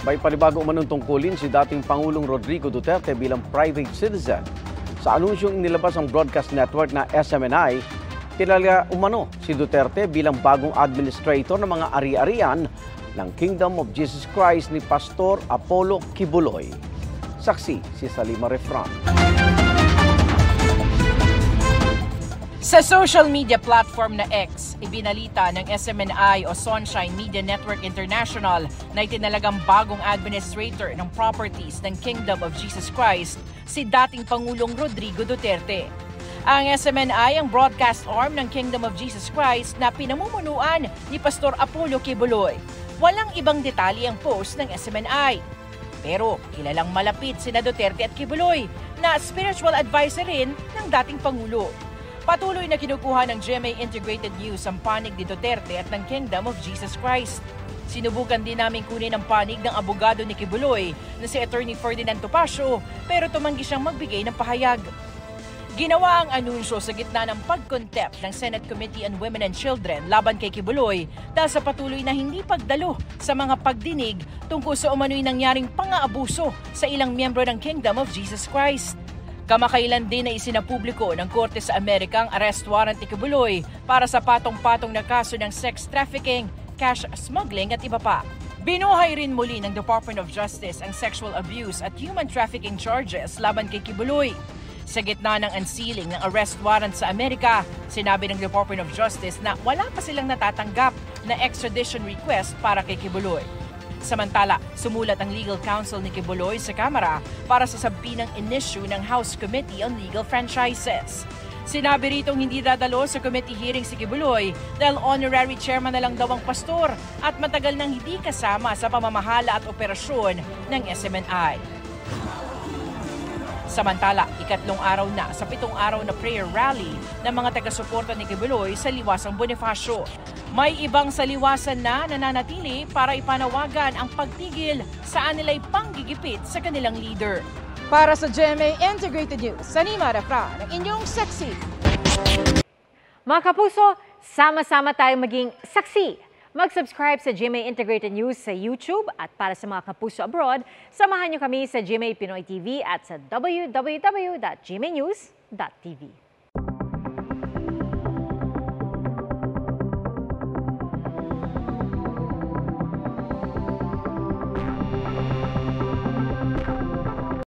May panibago umanong tungkulin si dating Pangulong Rodrigo Duterte bilang private citizen. Sa anunsyong inilabas ang broadcast network na SMNI, kilala umano si Duterte bilang bagong administrator ng mga ari-arian ng Kingdom of Jesus Christ ni Pastor Apollo Kibuloy. Saksi si Salima Refran. Sa social media platform na X, ibinalita ng SMNI o Sunshine Media Network International na itinalagang bagong administrator ng properties ng Kingdom of Jesus Christ si dating Pangulong Rodrigo Duterte. Ang SMNI ang broadcast arm ng Kingdom of Jesus Christ na pinamumunuan ni Pastor Apollo Kibuloy. Walang ibang detalye ang post ng SMNI. Pero kilalang malapit sina Duterte at Kibuloy na spiritual advisor rin ng dating Pangulo. Patuloy na kinukuha ng GMA Integrated News ang panig ni Duterte at ng Kingdom of Jesus Christ. Sinubukan din namin kunin ang panig ng abogado ni Kibuloy na si Attorney Ferdinand Topacio pero tumanggi siyang magbigay ng pahayag. Ginawa ang anunsyo sa gitna ng pag-contempt ng Senate Committee on Women and Children laban kay Kibuloy dahil sa patuloy na hindi pagdalo sa mga pagdinig tungkol sa umano'y nangyaring pang-aabuso sa ilang miyembro ng Kingdom of Jesus Christ. Kamakailan din na isinapubliko ng Korte sa Amerika ang arrest warrant ni Kibuloy para sa patong-patong na kaso ng sex trafficking, cash smuggling at iba pa. Binuhay rin muli ng Department of Justice ang sexual abuse at human trafficking charges laban kay Kibuloy. Sa gitna ng unsealing ng arrest warrant sa Amerika, sinabi ng Department of Justice na wala pa silang natatanggap na extradition request para kay Kibuloy. Samantala, sumulat ang legal counsel ni Kibuloy sa Kamara para sasabi ng in-issue ng House Committee on Legal Franchises. Sinabi ritong hindi dadalo sa committee hearing si Kibuloy dahil honorary chairman na lang daw ang pastor at matagal nang hindi kasama sa pamamahala at operasyon ng SMNI. Samantala, ikatlong araw na sa 7 araw na prayer rally ng mga taga-suporta ni Kibuloy sa Liwasang Bonifacio. May ibang sa Liwasan na nananatili para ipanawagan ang pagtigil sa anilay panggigipit sa kanilang leader. Para sa GMA Integrated News, Salima Refran, ang inyong saksi. Mga kapuso, sama-sama tayong maging saksi. Mag-subscribe sa GMA Integrated News sa YouTube at para sa mga kapuso abroad, samahan niyo kami sa GMA Pinoy TV at sa www.gmanews.tv.